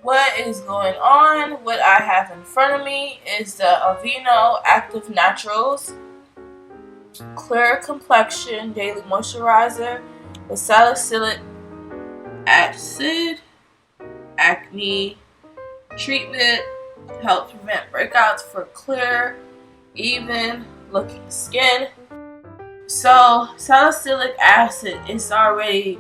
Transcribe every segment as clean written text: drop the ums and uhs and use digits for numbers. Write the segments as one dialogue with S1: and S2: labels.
S1: what is going on? What I have in front of me is the Aveeno Active Naturals Clear Complexion Daily Moisturizer with salicylic acid, acne treatment, helps prevent breakouts for clear, even looking skin. So salicylic acid is already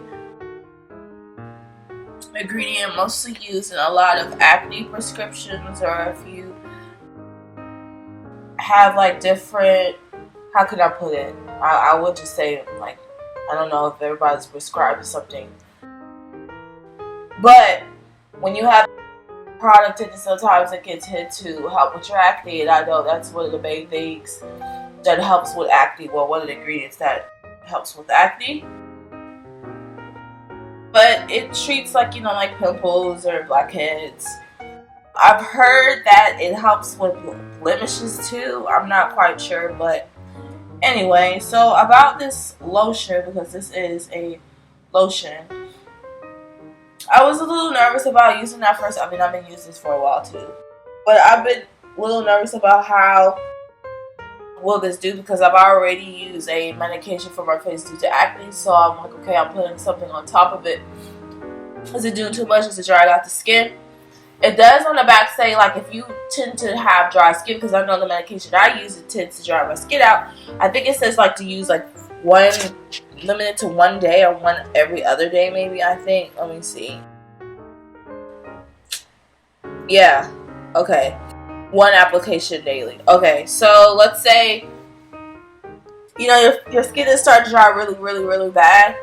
S1: an ingredient mostly used in a lot of acne prescriptions, or if you have like different, how can I put it? I would just say, like, I don't know if everybody's prescribed something, but when you have product in it, sometimes it gets hit to help with your acne, and I know that's one of the main things that helps with acne. Well, one of the ingredients that helps with acne, but it treats like, like pimples or blackheads. I've heard that it helps with blemishes too. I'm not quite sure, but anyway, so about this lotion, because this is a lotion, I was a little nervous about using that first. I mean, I've been using this for a while too, but I've been a little nervous about how will this do, because I've already used a medication for my face due to acne. So I'm like, okay, I'm putting something on top of it. Is it doing too much? Is it drying out the skin? It does on the back say, like, if you tend to have dry skin, because I know the medication I use, it tends to dry my skin out. I think it says like to use like one, limited to one day, or one every other day maybe, I think. Let me see. Yeah, okay. One application daily. Okay, so let's say, your skin is starting to dry really bad.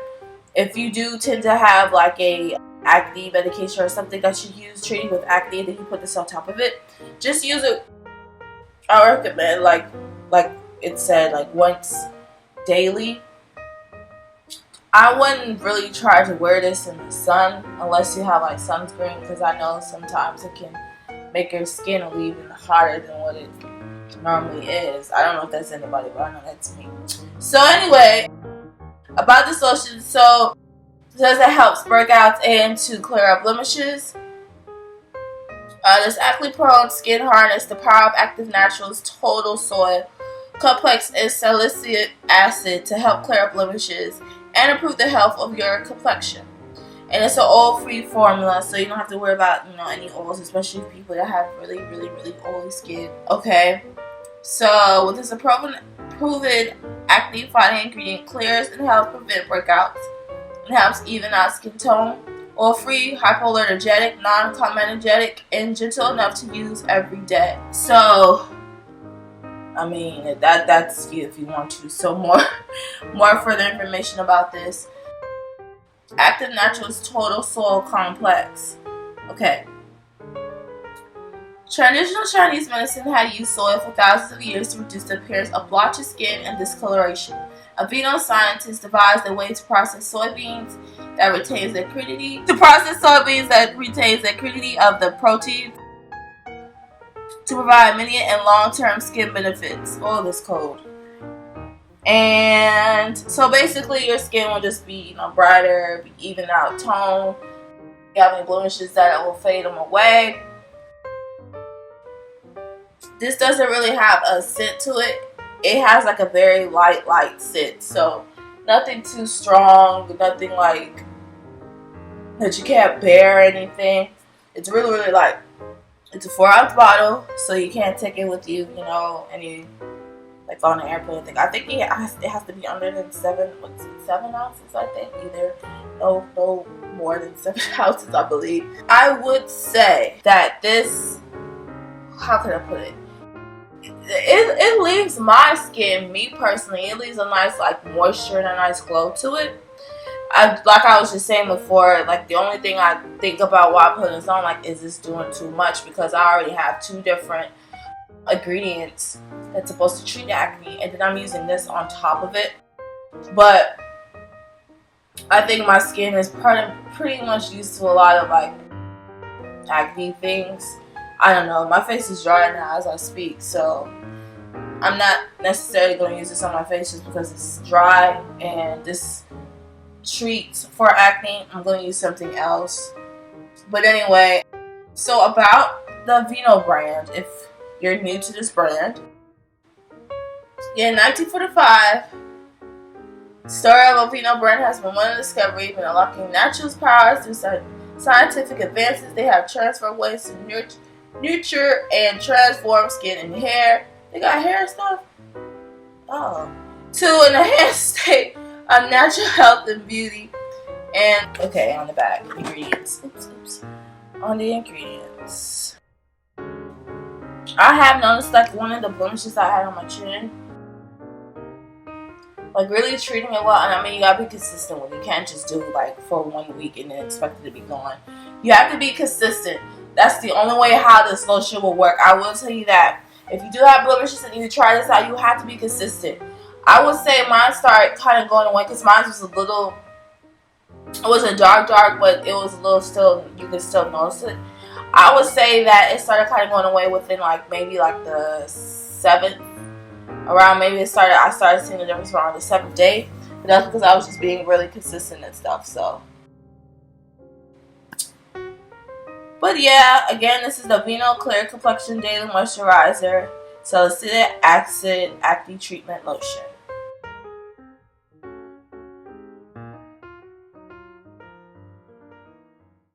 S1: If you do tend to have like a acne medication or something that you use treating with acne, and then you put this on top of it, just use it. I recommend like it said, like once daily. I wouldn't really try to wear this in the sun unless you have like sunscreen, because I know sometimes it can make your skin even hotter than what it normally is. I don't know if that's anybody, but I know that's me. So anyway, about this lotion, so it says it helps breakouts and to clear up blemishes. This acne-prone skin harness the power of Active Naturals Total Soy Complex and salicylic acid to help clear up blemishes and improve the health of your complexion. And it's an oil-free formula, so you don't have to worry about, any oils, especially people that have really oily skin. Okay, so with this proven acne-fighting ingredient, clears and helps prevent breakouts and helps even out skin tone. Oil-free, hypoallergenic, noncomedogenic, and gentle enough to use every day. So, I mean, that's you if you want to. So more further information about this. Active Naturals Total Soy Complex. Okay. Traditional Chinese medicine had used soy for thousands of years to reduce the appearance of blotchy skin and discoloration. Aveeno scientists devised a way to process soybeans that retains the acridity. Of the protein to provide immediate and long-term skin benefits. Oh, this cold. And so basically your skin will just be, brighter, be even out tone. If you have any blemishes, that it will fade them away. This doesn't really have a scent to it. It has like a very light scent. So nothing too strong, nothing like that you can't bear or anything. It's really light. It's a 4-ounce bottle, so you can't take it with you, any, like on an airplane thing. I think it has to be under than 7 ounces, I think. Either no more than 7 ounces, I believe. I would say that this, how can I put it? It leaves my skin, me personally, it leaves a nice like moisture and a nice glow to it. Like I was just saying before, like the only thing I think about while putting this on, like, is this doing too much? Because I already have 2 different ingredients that's supposed to treat acne, and then I'm using this on top of it. But I think my skin is pretty much used to a lot of like acne things. I don't know, my face is dry now as I speak, so I'm not necessarily going to use this on my face just because it's dry and this treats for acne. I'm going to use something else. But anyway, So about the Aveeno brand, if you're new to this brand, in 1945, the story of Aveeno brand has been one of discovery, been unlocking natural powers through scientific advances. They have transferred ways to nurture and transform skin and hair. They got hair stuff? Oh. To enhance state of natural health and beauty. And, okay, on the back, ingredients. Oops. On the ingredients. I have noticed like one of the blemishes I had on my chin. Like really treating it well, and I mean you gotta be consistent with it. You can't just do like for 1 week and then expect it to be gone. You have to be consistent. That's the only way how this lotion will work. I will tell you that. If you do have blemishes and you try this out, you have to be consistent. I would say mine started kind of going away because mine was a little, it wasn't dark, but it was a little still, you can still notice it. I would say that it started kind of going away within like maybe like the 7th, around maybe I started seeing the difference around the 7th day. But that's because I was just being really consistent and stuff, so. But yeah, again, this is the Aveeno Clear Complexion Daily Moisturizer Salicylic Acid Acne Treatment Lotion.